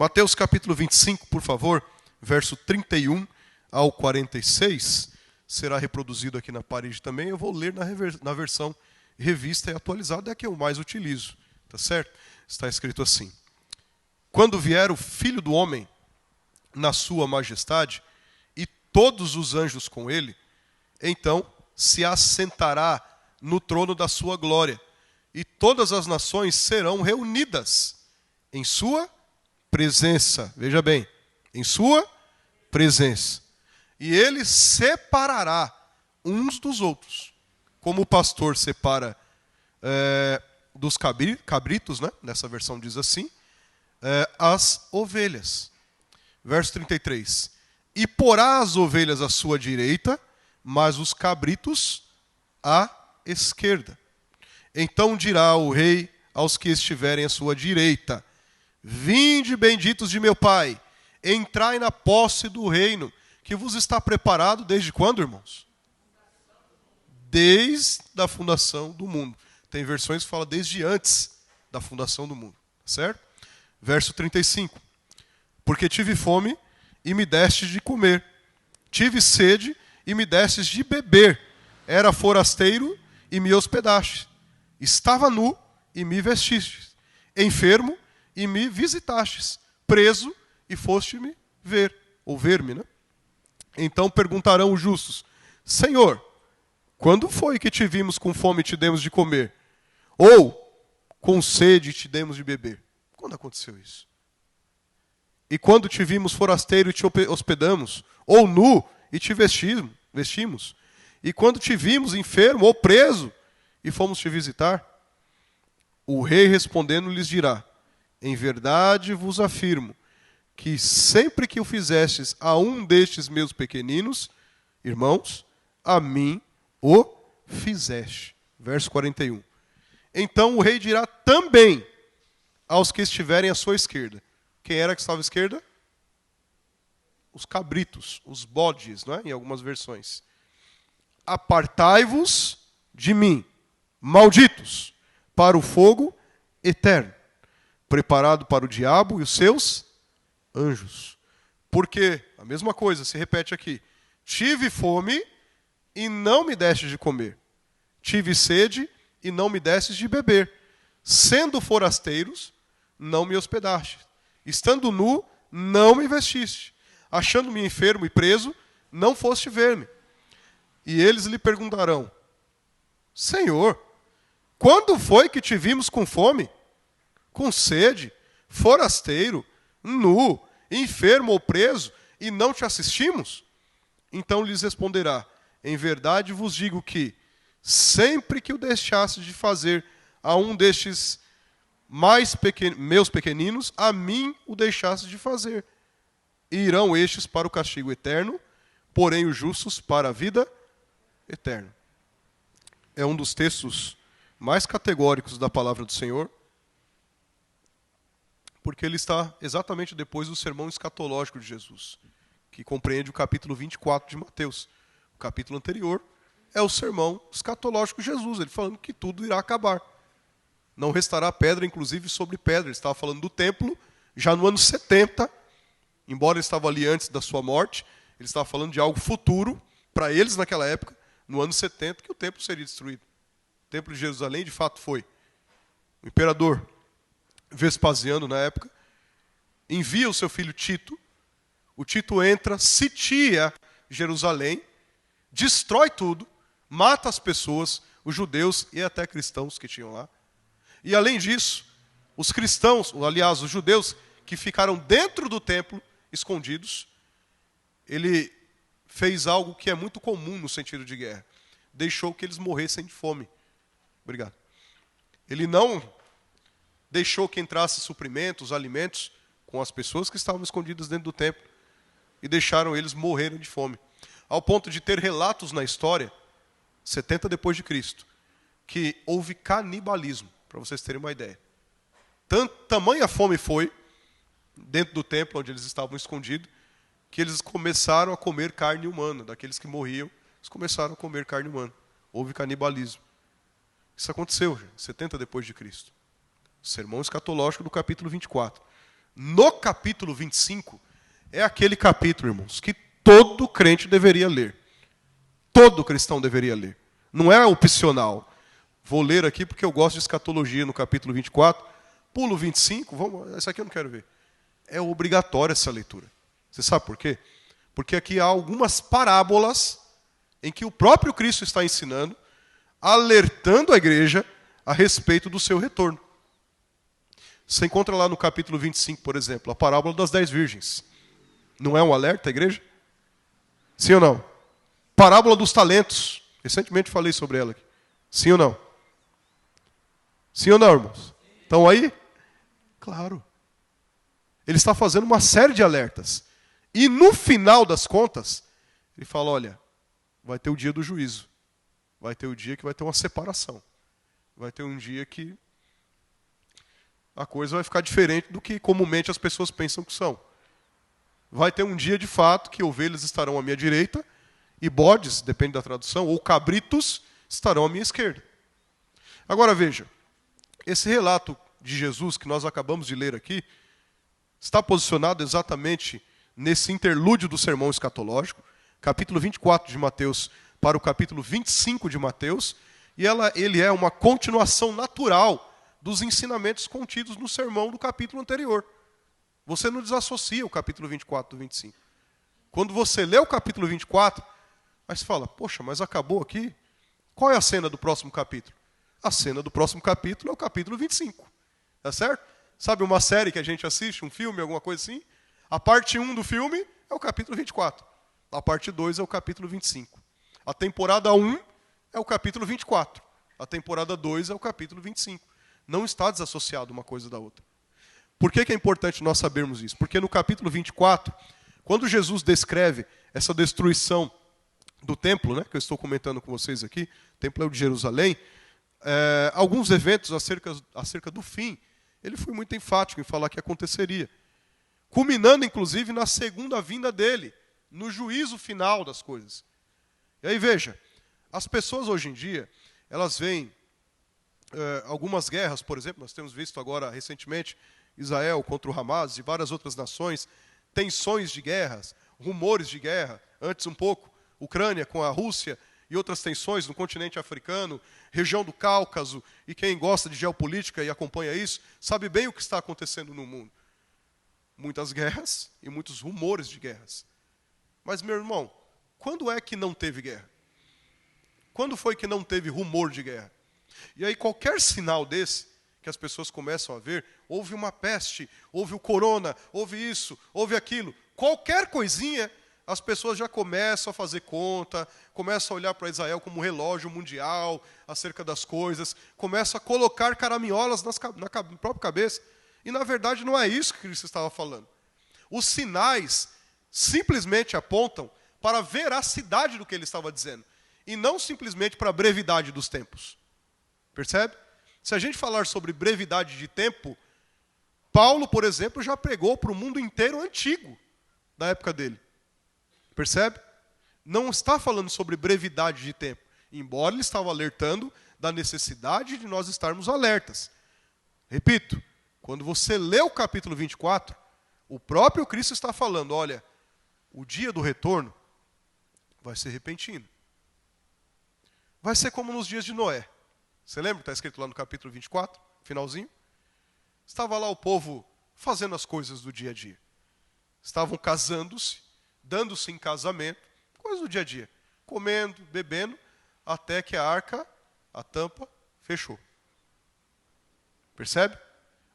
Mateus capítulo 25, por favor, verso 31 ao 46. Será reproduzido aqui na parede também. Eu vou ler na versão revista e atualizada, é a que eu mais utilizo. Tá certo? Está escrito assim: quando vier o Filho do Homem na sua majestade e todos os anjos com ele, então se assentará no trono da sua glória, e todas as nações serão reunidas em sua presença. Veja bem, em sua presença. E ele separará uns dos outros, como o pastor separa dos cabritos, né? Nessa versão diz assim, as ovelhas. Verso 33. E porá as ovelhas à sua direita, mas os cabritos à esquerda. Então dirá o rei aos que estiverem à sua direita: vinde, benditos de meu Pai, entrai na posse do reino que vos está preparado desde quando, irmãos? Desde a fundação do mundo. Tem versões que falam desde antes da fundação do mundo, certo? Verso 35. Porque tive fome e me destes de comer, tive sede e me destes de beber, era forasteiro e me hospedastes, estava nu e me vestistes, enfermo e me visitastes, preso e foste-me ver, ou ver-me, né? Então perguntarão os justos: Senhor, quando foi que te vimos com fome e te demos de comer? Ou com sede e te demos de beber? Quando aconteceu isso? E quando te vimos forasteiro e te hospedamos? Ou nu e te vestimos? E quando te vimos enfermo ou preso e fomos te visitar? O rei respondendo lhes dirá: em verdade vos afirmo que sempre que o fizestes a um destes meus pequeninos irmãos, a mim o fizeste. Verso 41. Então o rei dirá também aos que estiverem à sua esquerda. Quem era que estava à esquerda? Os cabritos, os bodes, não é? Em algumas versões. Apartai-vos de mim, malditos, para o fogo eterno, preparado para o diabo e os seus anjos. Porque a mesma coisa se repete aqui: tive fome e não me deste de comer, tive sede e não me destes de beber, sendo forasteiros, não me hospedaste, estando nu, não me vestiste, achando-me enfermo e preso, não foste ver-me. E eles lhe perguntarão: Senhor, quando foi que te vimos com fome, com sede, forasteiro, nu, enfermo ou preso, e não te assistimos? Então lhes responderá: em verdade vos digo que, sempre que o deixasse de fazer a um destes meus pequeninos, a mim o deixasse de fazer. E irão estes para o castigo eterno, porém os justos para a vida eterna. É um dos textos mais categóricos da palavra do Senhor, porque ele está exatamente depois do sermão escatológico de Jesus, que compreende o capítulo 24 de Mateus. O capítulo anterior é o sermão escatológico de Jesus, ele falando que tudo irá acabar. Não restará pedra, inclusive, sobre pedra. Ele estava falando do templo já no ano 70, embora ele estava ali antes da sua morte, ele estava falando de algo futuro, para eles naquela época, no ano 70, que o templo seria destruído. O templo de Jerusalém, de fato, foi. O imperador Vespasiano, na época, envia o seu filho Tito. O Tito entra, sitia Jerusalém, destrói tudo, mata as pessoas, os judeus e até cristãos que tinham lá. E além disso, os cristãos, aliás, os judeus que ficaram dentro do templo, escondidos, ele fez algo que é muito comum no sentido de guerra. Deixou que eles morressem de fome. Obrigado. Ele não deixou que entrasse suprimentos, alimentos, com as pessoas que estavam escondidas dentro do templo, e deixaram eles morrerem de fome. Ao ponto de ter relatos na história, 70 depois de Cristo, que houve canibalismo, para vocês terem uma ideia. Tamanha fome foi, dentro do templo onde eles estavam escondidos, que eles começaram a comer carne humana. Daqueles que morriam, eles começaram a comer carne humana. Houve canibalismo. Isso aconteceu, 70 depois de Cristo. Sermão escatológico do capítulo 24. No capítulo 25, é aquele capítulo, irmãos, que todo crente deveria ler. Todo cristão deveria ler. Não é opcional. Vou ler aqui porque eu gosto de escatologia no capítulo 24. Pulo 25, vamos, essa aqui eu não quero ver. É obrigatória essa leitura. Você sabe por quê? Porque aqui há algumas parábolas em que o próprio Cristo está ensinando, alertando a igreja a respeito do seu retorno. Você encontra lá no capítulo 25, por exemplo, a parábola das 10 virgens. Não é um alerta, igreja? Sim ou não? Parábola dos talentos. Recentemente falei sobre ela aqui. Sim ou não? Sim ou não, irmãos? Estão aí? Claro. Ele está fazendo uma série de alertas. E no final das contas, ele fala, olha, vai ter o dia do juízo. Vai ter o dia que vai ter uma separação. Vai ter um dia que a coisa vai ficar diferente do que comumente as pessoas pensam que são. Vai ter um dia, de fato, que ovelhas estarão à minha direita e bodes, depende da tradução, ou cabritos, estarão à minha esquerda. Agora veja, esse relato de Jesus que nós acabamos de ler aqui está posicionado exatamente nesse interlúdio do sermão escatológico, capítulo 24 de Mateus para o capítulo 25 de Mateus, e ele é uma continuação natural dos ensinamentos contidos no sermão do capítulo anterior. Você não desassocia o capítulo 24 do 25. Quando você lê o capítulo 24, aí você fala, poxa, mas acabou aqui? Qual é a cena do próximo capítulo? A cena do próximo capítulo é o capítulo 25. Tá certo? Sabe uma série que a gente assiste, um filme, alguma coisa assim? A parte 1 do filme é o capítulo 24. A parte 2 é o capítulo 25. A temporada 1 é o capítulo 24. A temporada 2 é o capítulo 25. Não está desassociado uma coisa da outra. Por que é importante nós sabermos isso? Porque no capítulo 24, quando Jesus descreve essa destruição do templo, né, que eu estou comentando com vocês aqui, o templo é o de Jerusalém, alguns eventos acerca do fim, ele foi muito enfático em falar que aconteceria. Culminando, inclusive, na segunda vinda dele, no juízo final das coisas. E aí, veja, as pessoas hoje em dia, elas veem algumas guerras, por exemplo, nós temos visto agora, recentemente, Israel contra o Hamas e várias outras nações, tensões de guerras, rumores de guerra, antes um pouco, Ucrânia com a Rússia e outras tensões no continente africano, região do Cáucaso, e quem gosta de geopolítica e acompanha isso, sabe bem o que está acontecendo no mundo. Muitas guerras e muitos rumores de guerras. Mas, meu irmão, quando é que não teve guerra? Quando foi que não teve rumor de guerra? E aí qualquer sinal desse, que as pessoas começam a ver, houve uma peste, houve o corona, houve isso, houve aquilo, qualquer coisinha, as pessoas já começam a fazer conta, começam a olhar para Israel como um relógio mundial acerca das coisas, começam a colocar caraminholas na própria cabeça. E na verdade não é isso que Cristo estava falando. Os sinais simplesmente apontam para a veracidade do que ele estava dizendo, e não simplesmente para a brevidade dos tempos. Percebe? Se a gente falar sobre brevidade de tempo, Paulo, por exemplo, já pregou para o mundo inteiro antigo da época dele. Percebe? Não está falando sobre brevidade de tempo, embora ele estava alertando da necessidade de nós estarmos alertas. Repito, quando você lê o capítulo 24, o próprio Cristo está falando, olha, o dia do retorno vai ser repentino. Vai ser como nos dias de Noé. Você lembra que está escrito lá no capítulo 24, finalzinho? Estava lá o povo fazendo as coisas do dia a dia. Estavam casando-se, dando-se em casamento, coisas do dia a dia. Comendo, bebendo, até que a arca, a tampa, fechou. Percebe?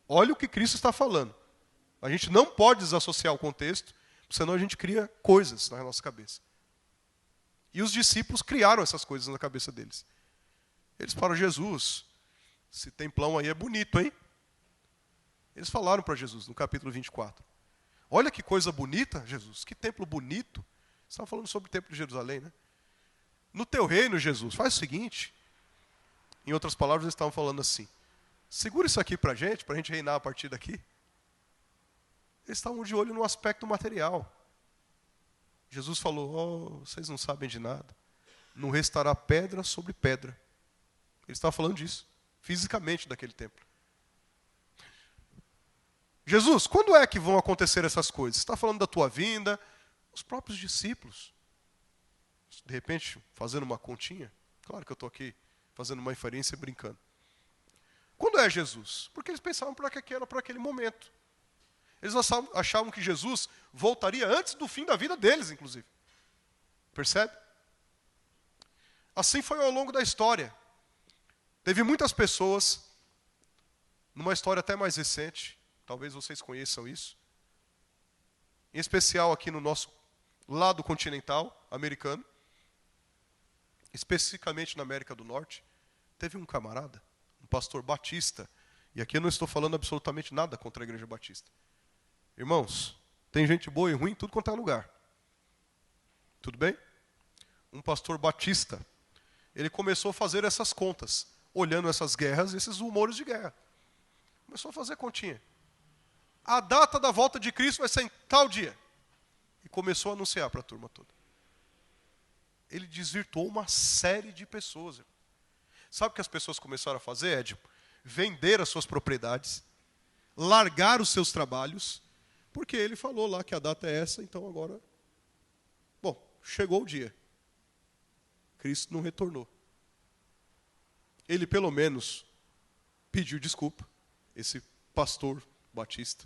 Olha o que Cristo está falando. A gente não pode desassociar o contexto, senão a gente cria coisas na nossa cabeça. E os discípulos criaram essas coisas na cabeça deles. Eles falaram, Jesus, esse templão aí é bonito, hein? Eles falaram para Jesus no capítulo 24. Olha que coisa bonita, Jesus, que templo bonito. Você estava falando sobre o templo de Jerusalém, né? No teu reino, Jesus, faz o seguinte. Em outras palavras, eles estavam falando assim, segura isso aqui para a gente reinar a partir daqui. Eles estavam de olho no aspecto material. Jesus falou, vocês não sabem de nada. Não restará pedra sobre pedra. Ele estava falando disso, fisicamente daquele templo. Jesus, quando é que vão acontecer essas coisas? Você está falando da tua vinda? Os próprios discípulos. De repente, fazendo uma continha. Claro que eu estou aqui fazendo uma inferência e brincando. Quando é Jesus? Porque eles pensavam para aquele momento. Eles achavam que Jesus voltaria antes do fim da vida deles, inclusive. Percebe? Assim foi ao longo da história. Teve muitas pessoas, numa história até mais recente, talvez vocês conheçam isso, em especial aqui no nosso lado continental americano, especificamente na América do Norte, teve um camarada, um pastor batista, e aqui eu não estou falando absolutamente nada contra a igreja batista. Irmãos, tem gente boa e ruim em tudo quanto é lugar. Tudo bem? Um pastor batista, ele começou a fazer essas contas, olhando essas guerras, esses rumores de guerra. Começou a fazer continha. A data da volta de Cristo vai ser em tal dia. E começou a anunciar para a turma toda. Ele desvirtuou uma série de pessoas. Sabe o que as pessoas começaram a fazer, Edmo? Vender as suas propriedades, largar os seus trabalhos, porque ele falou lá que a data é essa, então agora... Bom, chegou o dia. Cristo não retornou. Ele, pelo menos, pediu desculpa, esse pastor batista,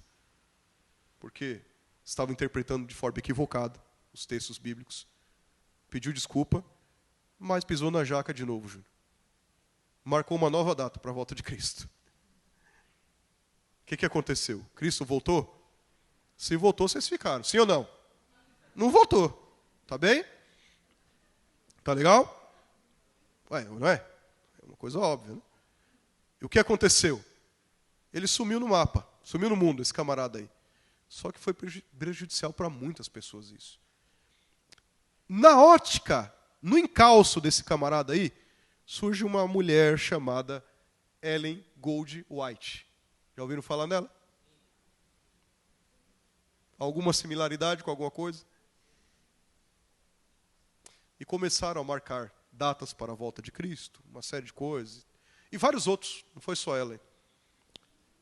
porque estava interpretando de forma equivocada os textos bíblicos. Pediu desculpa, mas pisou na jaca de novo, Júnior. Marcou uma nova data para a volta de Cristo. O que aconteceu? Cristo voltou? Se voltou, vocês ficaram. Sim ou não? Não voltou. Tá bem? Tá legal? Ué, não é? É uma coisa óbvia, né? E o que aconteceu? Ele sumiu no mapa, sumiu no mundo, esse camarada aí. Só que foi prejudicial para muitas pessoas isso. Na ótica, no encalço desse camarada aí, surge uma mulher chamada Ellen Gold White. Já ouviram falar nela? Alguma similaridade com alguma coisa? E começaram a marcar datas para a volta de Cristo, uma série de coisas. E vários outros, não foi só Ellen.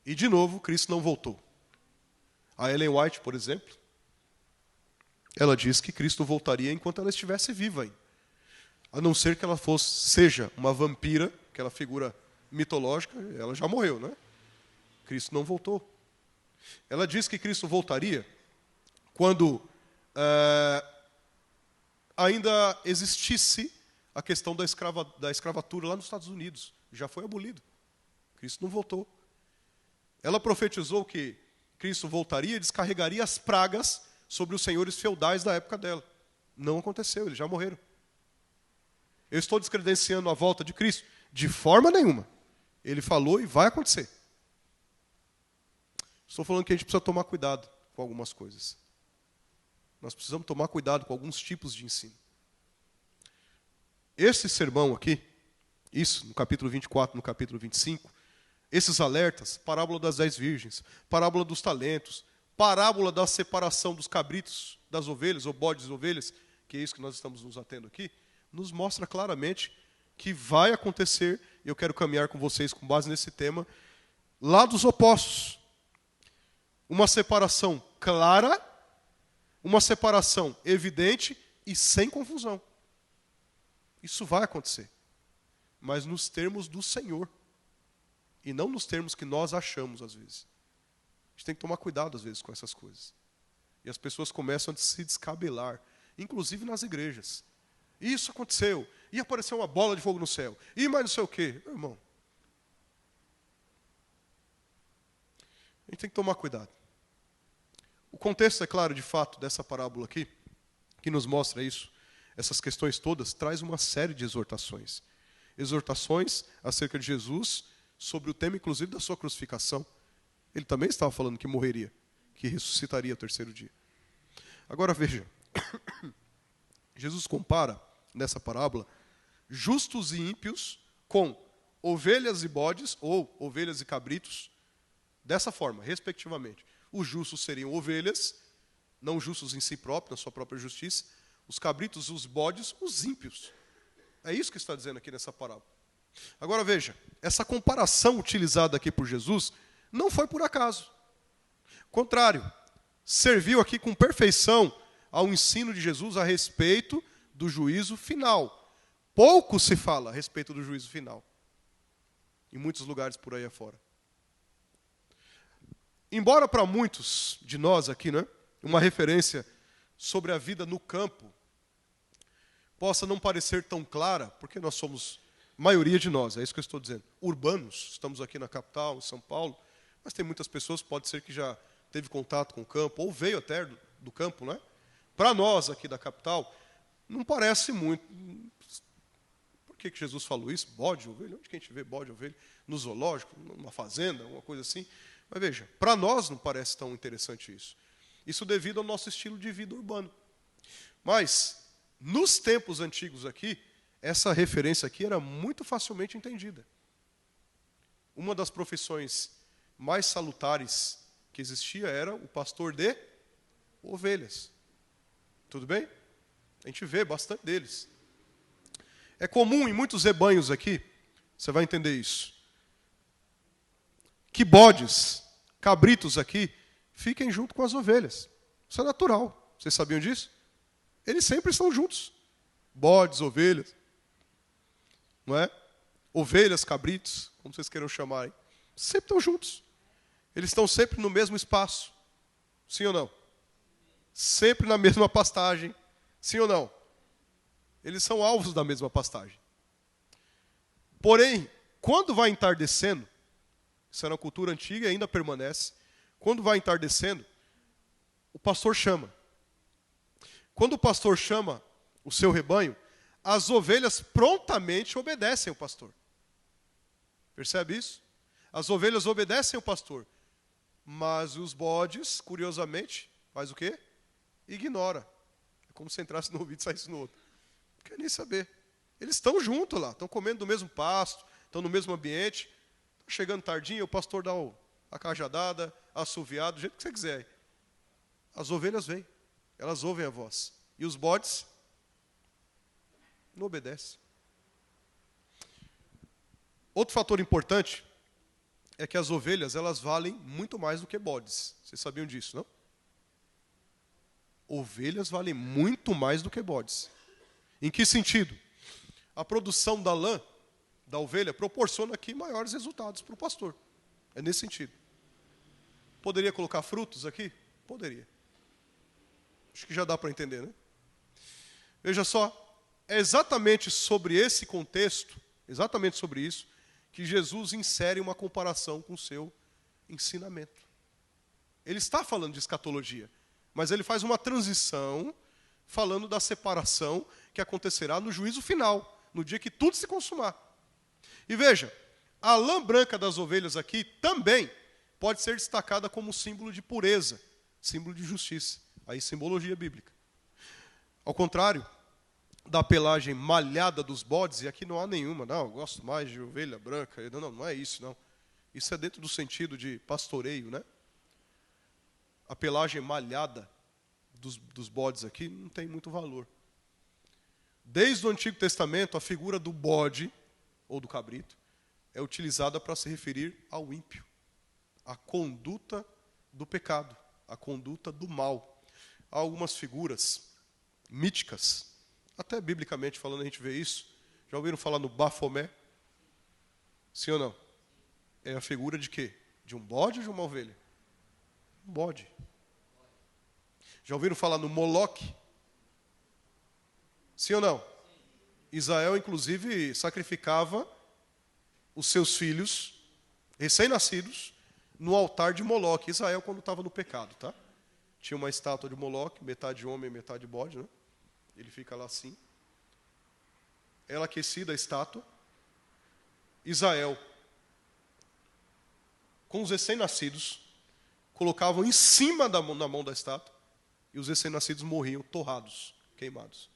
E de novo, Cristo não voltou. A Ellen White, por exemplo, ela diz que Cristo voltaria enquanto ela estivesse viva ainda. A não ser que ela seja uma vampira, aquela figura mitológica, ela já morreu, né? Cristo não voltou. Ela diz que Cristo voltaria quando ainda existisse a questão da escravatura lá nos Estados Unidos. Já foi abolido. Cristo não voltou. Ela profetizou que Cristo voltaria e descarregaria as pragas sobre os senhores feudais da época dela. Não aconteceu, eles já morreram. Eu estou descredenciando a volta de Cristo? De forma nenhuma. Ele falou e vai acontecer. Estou falando que a gente precisa tomar cuidado com algumas coisas. Nós precisamos tomar cuidado com alguns tipos de ensino. Esse sermão aqui, isso no capítulo 24, no capítulo 25, esses alertas, parábola das 10 virgens, parábola dos talentos, parábola da separação dos cabritos das ovelhas, ou bodes e ovelhas, que é isso que nós estamos nos atendo aqui, nos mostra claramente que vai acontecer, e eu quero caminhar com vocês com base nesse tema, lados opostos. Uma separação clara, uma separação evidente e sem confusão. Isso vai acontecer, mas nos termos do Senhor, e não nos termos que nós achamos às vezes. A gente tem que tomar cuidado às vezes com essas coisas. E as pessoas começam a se descabelar, inclusive nas igrejas. Isso aconteceu, e apareceu uma bola de fogo no céu, e mais não sei o quê. Meu irmão, a gente tem que tomar cuidado. O contexto, é claro, de fato, dessa parábola aqui, que nos mostra isso, essas questões todas, traz uma série de exortações. Exortações acerca de Jesus, sobre o tema, inclusive, da sua crucificação. Ele também estava falando que morreria, que ressuscitaria ao terceiro dia. Agora veja, Jesus compara, nessa parábola, justos e ímpios com ovelhas e bodes, ou ovelhas e cabritos, dessa forma, respectivamente. Os justos seriam ovelhas, não justos em si próprios, na sua própria justiça. Os cabritos, os bodes, os ímpios. É isso que está dizendo aqui nessa parábola. Agora veja, essa comparação utilizada aqui por Jesus não foi por acaso. Contrário, serviu aqui com perfeição ao ensino de Jesus a respeito do juízo final. Pouco se fala a respeito do juízo final, em muitos lugares por aí afora. Embora para muitos de nós aqui, né, uma referência sobre a vida no campo possa não parecer tão clara, porque nós somos, maioria de nós, é isso que eu estou dizendo, urbanos, estamos aqui na capital, em São Paulo, mas tem muitas pessoas, pode ser que já teve contato com o campo, ou veio até do campo, né? Para nós aqui da capital, não parece muito. Por que Jesus falou isso? Bode, ovelha? Onde que a gente vê bode, ovelha? No zoológico, numa fazenda, alguma coisa assim? Mas veja, para nós não parece tão interessante isso. Isso devido ao nosso estilo de vida urbano. Mas, nos tempos antigos aqui, essa referência aqui era muito facilmente entendida. Uma das profissões mais salutares que existia era o pastor de ovelhas. Tudo bem? A gente vê bastante deles. É comum em muitos rebanhos aqui, você vai entender isso, que bodes, cabritos aqui, fiquem junto com as ovelhas. Isso é natural. Vocês sabiam disso? Eles sempre estão juntos. Bodes, ovelhas. Não é? Ovelhas, cabritos, como vocês queiram chamarem. Sempre estão juntos. Eles estão sempre no mesmo espaço. Sim ou não? Sempre na mesma pastagem. Sim ou não? Eles são alvos da mesma pastagem. Porém, quando vai entardecendo, isso era uma cultura antiga e ainda permanece, quando vai entardecendo, o pastor chama. Quando o pastor chama o seu rebanho, as ovelhas prontamente obedecem o pastor. Percebe isso? As ovelhas obedecem o pastor. Mas os bodes, curiosamente, faz o quê? Ignora. É como se entrasse no ouvido e saísse no outro. Não quer nem saber. Eles estão juntos lá, estão comendo do mesmo pasto, estão no mesmo ambiente. Está chegando tardinho, o pastor dá a cajadada, assoviado, do jeito que você quiser. As ovelhas vêm, elas ouvem a voz. E os bodes não obedecem. Outro fator importante é que as ovelhas, elas valem muito mais do que bodes. Vocês sabiam disso, não? Ovelhas valem muito mais do que bodes. Em que sentido? A produção da lã, da ovelha, proporciona aqui maiores resultados para o pastor. É nesse sentido. Poderia colocar frutos aqui? Poderia. Acho que já dá para entender, né? Veja só, é exatamente sobre esse contexto, exatamente sobre isso, que Jesus insere uma comparação com o seu ensinamento. Ele está falando de escatologia, mas ele faz uma transição falando da separação que acontecerá no juízo final, no dia que tudo se consumar. E veja, a lã branca das ovelhas aqui também pode ser destacada como símbolo de pureza, símbolo de justiça. Aí, simbologia bíblica. Ao contrário da pelagem malhada dos bodes, e aqui não há nenhuma, não, eu gosto mais de ovelha branca, não é isso, não. Isso é dentro do sentido de pastoreio, né? A pelagem malhada dos bodes aqui não tem muito valor. Desde o Antigo Testamento, a figura do bode, ou do cabrito, é utilizada para se referir ao ímpio, à conduta do pecado, à conduta do mal. Há algumas figuras míticas, até biblicamente falando a gente vê isso. Já ouviram falar no Bafomé? Sim ou não? É a figura de quê? De um bode ou de uma ovelha? Um bode. Já ouviram falar no Moloque? Sim ou não? Israel, inclusive, sacrificava os seus filhos, recém-nascidos, no altar de Moloque. Israel, quando estava no pecado, tá? Tinha uma estátua de Moloque, metade homem, metade bode, né? Ele fica lá assim. Ela aquecida, a estátua. Israel, com os recém-nascidos, colocavam em cima na mão da estátua, e os recém-nascidos morriam torrados, queimados.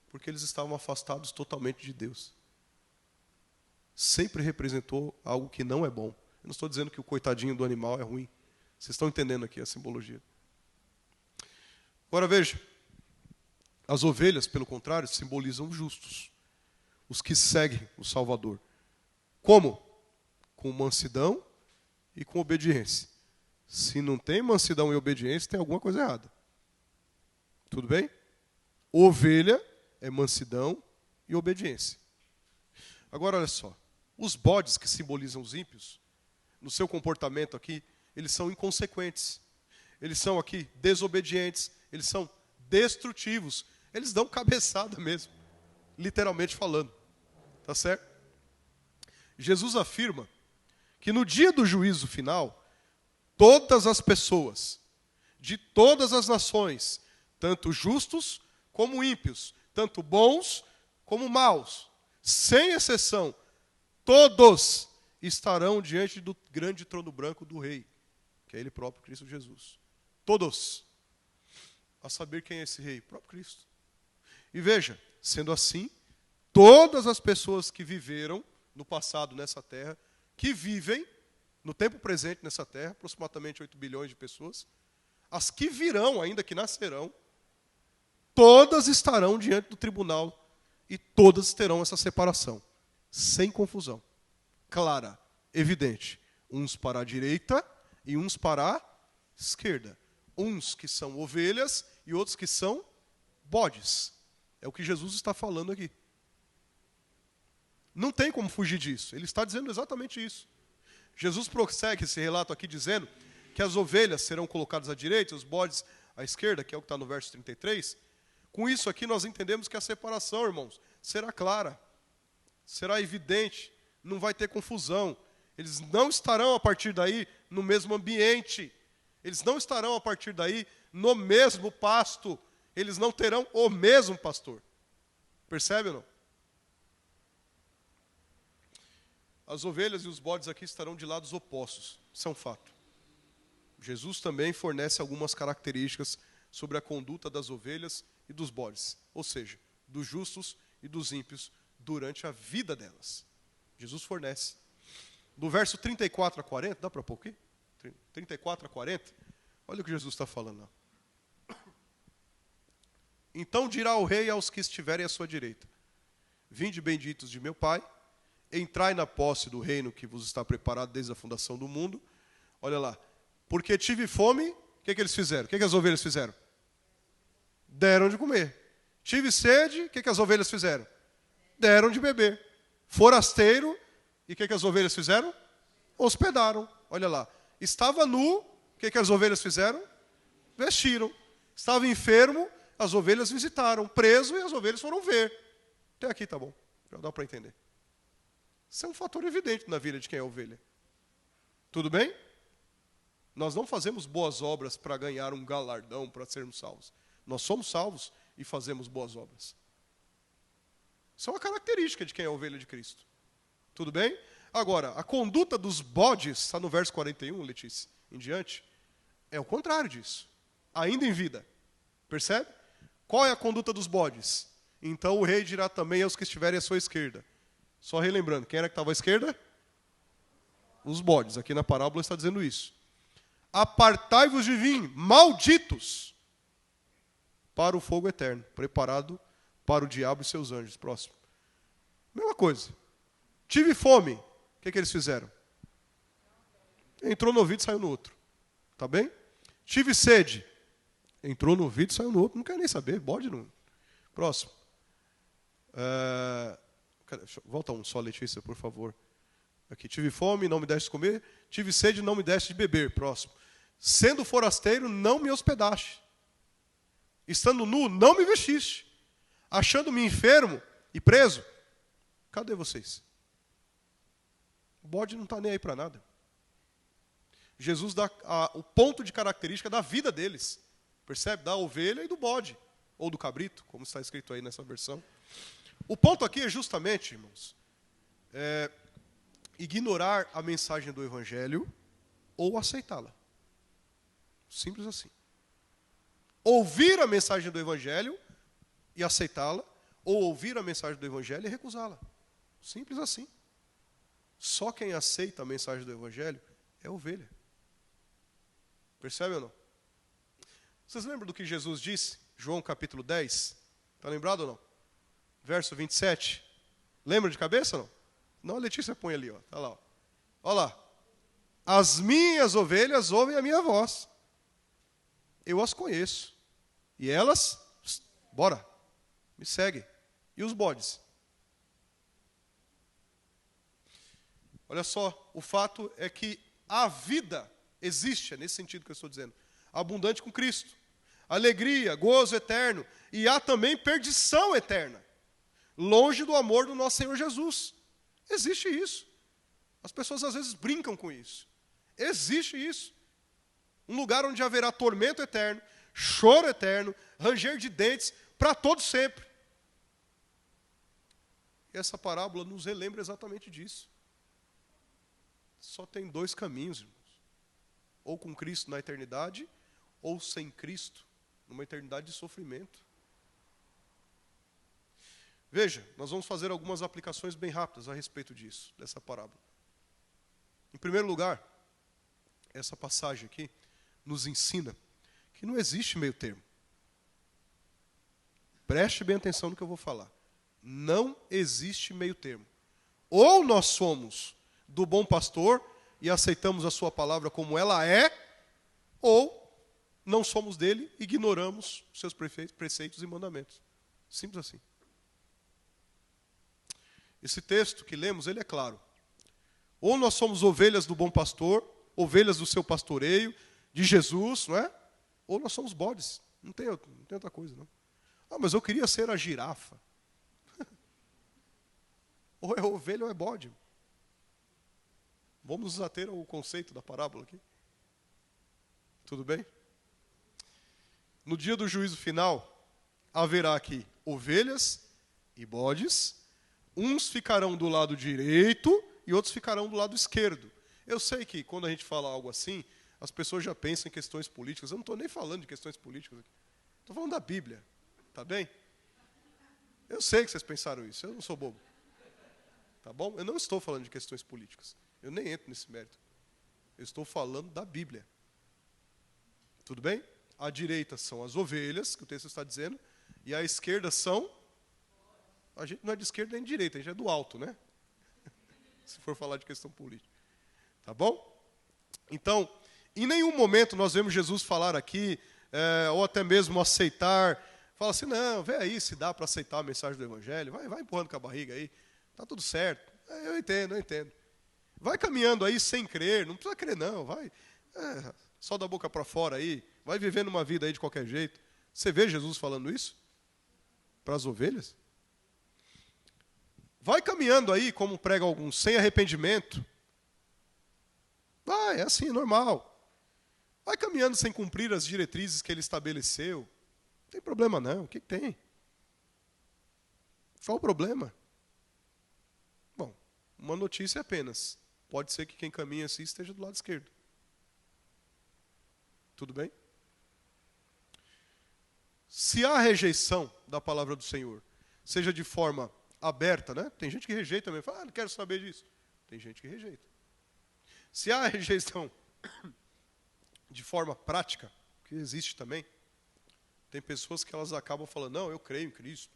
Porque eles estavam afastados totalmente de Deus. Sempre representou algo que não é bom. Eu não estou dizendo que o coitadinho do animal é ruim. Vocês estão entendendo aqui a simbologia. Agora veja, as ovelhas, pelo contrário, simbolizam justos, os que seguem o Salvador. Como? Com mansidão e com obediência. Se não tem mansidão e obediência, tem alguma coisa errada. Tudo bem? Ovelha é mansidão e obediência. Agora, olha só. Os bodes que simbolizam os ímpios, no seu comportamento aqui, eles são inconsequentes. Eles são aqui desobedientes. Eles são destrutivos. Eles dão cabeçada mesmo, literalmente falando. Tá certo? Jesus afirma que no dia do juízo final, todas as pessoas, de todas as nações, tanto justos como ímpios, tanto bons como maus, sem exceção, todos estarão diante do grande trono branco do Rei, que é Ele próprio, Cristo Jesus. Todos. A saber quem é esse Rei? O próprio Cristo. E veja, sendo assim, todas as pessoas que viveram no passado nessa terra, que vivem no tempo presente nessa terra, aproximadamente 8 bilhões de pessoas, as que virão, ainda que nascerão, todas estarão diante do tribunal e todas terão essa separação, sem confusão, clara, evidente. Uns para a direita e uns para a esquerda. Uns que são ovelhas e outros que são bodes. É o que Jesus está falando aqui. Não tem como fugir disso. Ele está dizendo exatamente isso. Jesus prossegue esse relato aqui dizendo que as ovelhas serão colocadas à direita, os bodes à esquerda, que é o que está no verso 33. Com isso aqui nós entendemos que a separação, irmãos, será clara, será evidente, não vai ter confusão. Eles não estarão a partir daí no mesmo ambiente. Eles não estarão a partir daí no mesmo pasto. Eles não terão o mesmo pastor. Percebe ou não? As ovelhas e os bodes aqui estarão de lados opostos. Isso é um fato. Jesus também fornece algumas características sobre a conduta das ovelhas e dos bodes. Ou seja, dos justos e dos ímpios durante a vida delas. Jesus fornece. Do verso 34 a 40, dá para pôr aqui? 34 a 40, olha o que Jesus está falando. Então dirá o rei aos que estiverem à sua direita: vinde benditos de meu Pai, entrai na posse do reino que vos está preparado desde a fundação do mundo. Olha lá. Porque tive fome, o que eles fizeram? O que as ovelhas fizeram? Deram de comer. Tive sede, o que as ovelhas fizeram? Deram de beber. Forasteiro, e o que as ovelhas fizeram? Hospedaram. Olha lá. Estava nu, o que as ovelhas fizeram? Vestiram. Estava enfermo, as ovelhas visitaram. Preso, e as ovelhas foram ver. Até aqui tá bom. Já dá para entender. Isso é um fator evidente na vida de quem é ovelha. Tudo bem? Nós não fazemos boas obras para ganhar um galardão, para sermos salvos. Nós somos salvos e fazemos boas obras. Isso é uma característica de quem é ovelha de Cristo. Tudo bem? Agora, a conduta dos bodes, está no verso 41, Letícia, em diante, é o contrário disso. Ainda em vida. Percebe? Qual é a conduta dos bodes? Então o rei dirá também aos que estiverem à sua esquerda. Só relembrando, quem era que estava à esquerda? Os bodes. Aqui na parábola está dizendo isso. Apartai-vos de mim, malditos, para o fogo eterno, preparado para o diabo e seus anjos. Próximo. Mesma coisa. Tive fome. O que eles fizeram? Entrou no ouvido e saiu no outro. Tá bem? Tive sede. Entrou no ouvido e saiu no outro. Não quer nem saber. Bode não. Próximo. Volta um só, Letícia, por favor. Aqui. Tive fome, não me deste de comer. Tive sede, não me deste de beber. Próximo. Sendo forasteiro, não me hospedaste. Estando nu, não me vestiste. Achando-me enfermo e preso, cadê vocês? O bode não está nem aí para nada. Jesus dá o ponto de característica da vida deles. Percebe? Da ovelha e do bode. Ou do cabrito, como está escrito aí nessa versão. O ponto aqui é justamente, irmãos, ignorar a mensagem do Evangelho ou aceitá-la. Simples assim. Ouvir a mensagem do Evangelho e aceitá-la, ou ouvir a mensagem do Evangelho e recusá-la. Simples assim. Só quem aceita a mensagem do Evangelho é ovelha. Percebe ou não? Vocês lembram do que Jesus disse? João capítulo 10. Está lembrado ou não? Verso 27. Lembra de cabeça ou não? Não, a Letícia põe ali, ó. Tá lá, ó. Olha lá. As minhas ovelhas ouvem a minha voz. Eu as conheço. E elas, bora, me seguem. E os bodes? Olha só, o fato é que a vida existe, é nesse sentido que eu estou dizendo, abundante com Cristo. Alegria, gozo eterno, e há também perdição eterna, longe do amor do nosso Senhor Jesus. Existe isso. As pessoas às vezes brincam com isso. Existe isso. Um lugar onde haverá tormento eterno, choro eterno, ranger de dentes, para todo sempre. E essa parábola nos relembra exatamente disso. Só tem dois caminhos, irmãos. Ou com Cristo na eternidade, ou sem Cristo, numa eternidade de sofrimento. Veja, nós vamos fazer algumas aplicações bem rápidas a respeito disso, dessa parábola. Em primeiro lugar, essa passagem aqui nos ensina que não existe meio termo. Preste bem atenção no que eu vou falar. Não existe meio termo. Ou nós somos do bom pastor e aceitamos a sua palavra como ela é, ou não somos dele, ignoramos seus preceitos e mandamentos. Simples assim. Esse texto que lemos, ele é claro. Ou nós somos ovelhas do bom pastor, ovelhas do seu pastoreio, de Jesus, não é? Ou nós somos bodes. Não tem outra coisa, não. Ah, mas eu queria ser a girafa. Ou é ovelha ou é bode. Vamos nos ater ao conceito da parábola aqui. Tudo bem? No dia do juízo final, haverá aqui ovelhas e bodes. Uns ficarão do lado direito e outros ficarão do lado esquerdo. Eu sei que quando a gente fala algo assim, as pessoas já pensam em questões políticas. Eu não estou nem falando de questões políticas aqui. Estou falando da Bíblia. Tá bem? Eu sei que vocês pensaram isso. Eu não sou bobo. Tá bom? Eu não estou falando de questões políticas. Eu nem entro nesse mérito. Eu estou falando da Bíblia. Tudo bem? À direita são as ovelhas, que o texto está dizendo, e à esquerda são... A gente não é de esquerda nem de direita, a gente é do alto, né? Se for falar de questão política. Tá bom? Então, em nenhum momento nós vemos Jesus falar aqui, ou até mesmo aceitar, fala assim, não, vê aí se dá para aceitar a mensagem do Evangelho, vai empurrando com a barriga aí, tá tudo certo. Eu entendo. Vai caminhando aí sem crer, não precisa crer não, vai. Só da boca para fora aí, vai vivendo uma vida aí de qualquer jeito. Você vê Jesus falando isso? Para as ovelhas? Vai caminhando aí, como prega alguns, sem arrependimento. Vai, é assim, normal. Vai caminhando sem cumprir as diretrizes que ele estabeleceu. Não tem problema não, o que tem? Qual o problema? Bom, uma notícia apenas. Pode ser que quem caminha assim esteja do lado esquerdo. Tudo bem? Se há rejeição da palavra do Senhor, seja de forma aberta, né? Tem gente que rejeita mesmo, fala, não quero saber disso. Tem gente que rejeita. Se há rejeição de forma prática, que existe também, tem pessoas que elas acabam falando, não, eu creio em Cristo,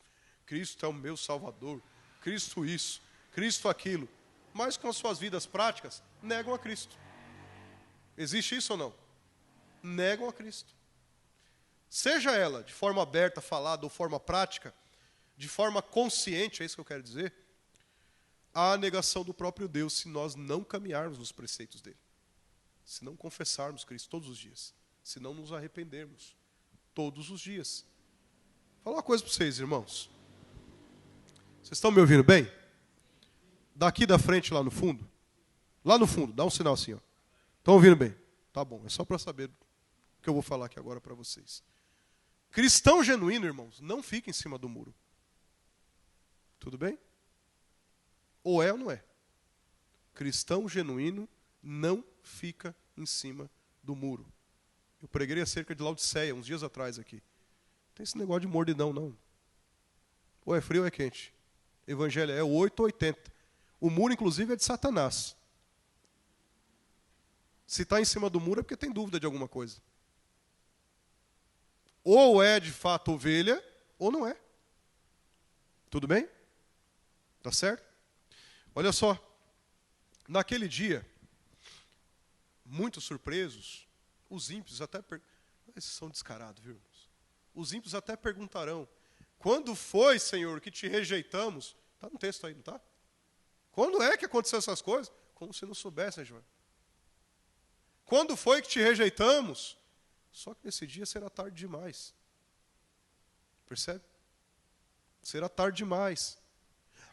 Cristo é o meu Salvador, Cristo isso, Cristo aquilo, mas com as suas vidas práticas, negam a Cristo. Existe isso ou não? Negam a Cristo. Seja ela de forma aberta, falada, ou forma prática, de forma consciente, é isso que eu quero dizer, há a negação do próprio Deus se nós não caminharmos nos preceitos dele. Se não confessarmos Cristo todos os dias. Se não nos arrependermos todos os dias. Vou falar uma coisa para vocês, irmãos. Vocês estão me ouvindo bem? Daqui da frente, lá no fundo. Lá no fundo, dá um sinal assim, ó. Estão ouvindo bem? Tá bom, é só para saber o que eu vou falar aqui agora para vocês. Cristão genuíno, irmãos, não fica em cima do muro. Tudo bem? Ou é ou não é? Cristão genuíno não fica em cima do muro. Eu preguei acerca de Laodiceia, uns dias atrás aqui. Não tem esse negócio de mordidão, não. Ou é frio ou é quente. Evangelho é 8 ou 80. O muro, inclusive, é de Satanás. Se está em cima do muro é porque tem dúvida de alguma coisa. Ou é de fato ovelha, ou não é. Tudo bem? Tá certo? Olha só. Naquele dia, muito surpresos, os ímpios até... Esses são descarados, viu, irmãos? Os ímpios até perguntarão, quando foi, Senhor, que te rejeitamos? Está no texto aí, não está? Quando é que aconteceu essas coisas? Como se não soubessem, João. Quando foi que te rejeitamos? Só que nesse dia será tarde demais. Percebe? Será tarde demais.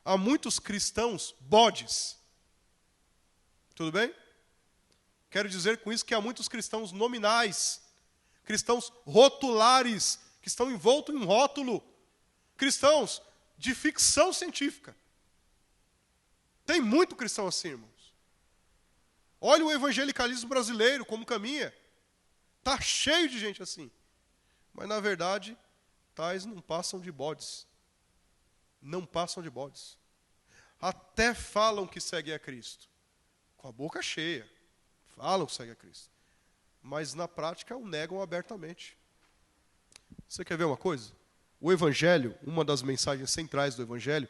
Há muitos cristãos bodes. Tudo bem? Quero dizer com isso que há muitos cristãos nominais, cristãos rotulares, que estão envoltos em um rótulo, cristãos de ficção científica. Tem muito cristão assim, irmãos. Olha o evangelicalismo brasileiro, como caminha. Está cheio de gente assim. Mas, na verdade, tais não passam de bodes. Não passam de bodes. Até falam que seguem a Cristo. Com a boca cheia. Falam que seguem a Cristo. Mas, na prática, o negam abertamente. Você quer ver uma coisa? O Evangelho, uma das mensagens centrais do Evangelho,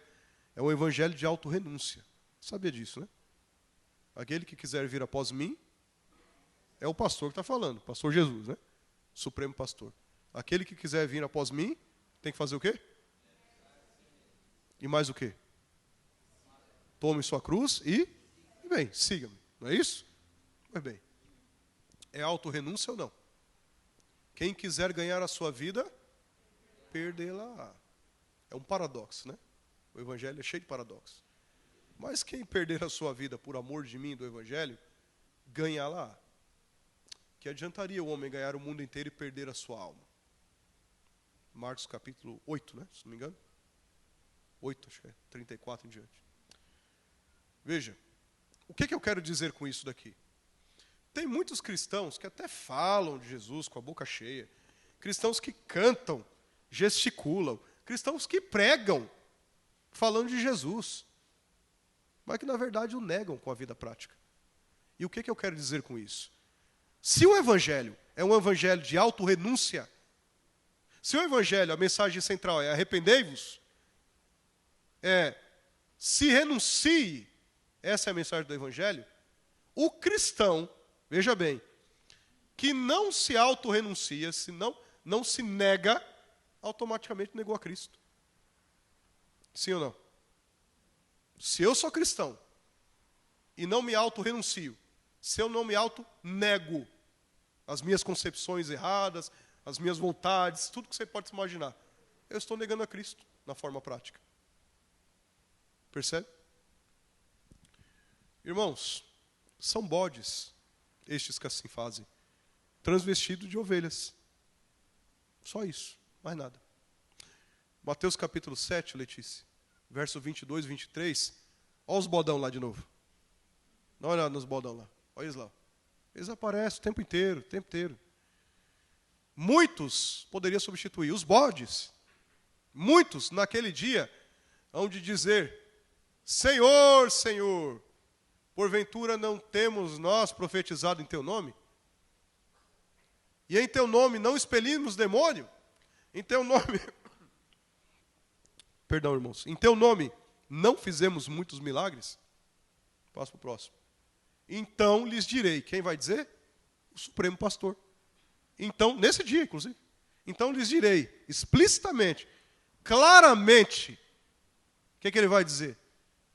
é um Evangelho de autorrenúncia. Sabia disso, né? Aquele que quiser vir após mim, é o pastor que está falando, pastor Jesus, né? Supremo pastor. Aquele que quiser vir após mim, tem que fazer o quê? E mais o quê? Tome sua cruz e bem, siga-me. Não é isso? Pois bem. É autorrenúncia ou não? Quem quiser ganhar a sua vida, perdê-la. É um paradoxo, né? O Evangelho é cheio de paradoxos. Mas quem perder a sua vida por amor de mim, do Evangelho, ganhá-la. Que adiantaria o homem ganhar o mundo inteiro e perder a sua alma? Marcos capítulo 8, né? Se não me engano. 8, acho que é. 34 em diante. Veja, o que eu quero dizer com isso daqui? Tem muitos cristãos que até falam de Jesus com a boca cheia. Cristãos que cantam, gesticulam. Cristãos que pregam, falando de Jesus. Mas que, na verdade, o negam com a vida prática. E o que eu quero dizer com isso? Se o Evangelho é um Evangelho de autorrenúncia, se o Evangelho, a mensagem central é arrependei-vos, se renuncie, essa é a mensagem do Evangelho, o cristão, veja bem, que não se autorrenuncia, não se nega, automaticamente negou a Cristo. Sim ou não? Se eu sou cristão e não me autorrenuncio, se eu não me auto-nego as minhas concepções erradas, as minhas vontades, tudo que você pode imaginar, eu estou negando a Cristo na forma prática. Percebe? Irmãos, são bodes estes que assim fazem, transvestidos de ovelhas. Só isso, mais nada. Mateus capítulo 7, Letícia, verso 22 e 23, olha os bodão lá de novo. Dá uma olhada nos bodão lá, olha eles lá. Eles aparecem o tempo inteiro, o tempo inteiro. Muitos poderiam substituir, os bodes. Muitos, naquele dia, hão de dizer, Senhor, Senhor, porventura não temos nós profetizado em Teu nome? E em Teu nome não expelimos demônio? Em Teu nome... Perdão, irmãos. Em Teu nome não fizemos muitos milagres? Passo para o próximo. Então lhes direi. Quem vai dizer? O Supremo Pastor. Então, nesse dia, inclusive. Então lhes direi, explicitamente, claramente, o que ele vai dizer?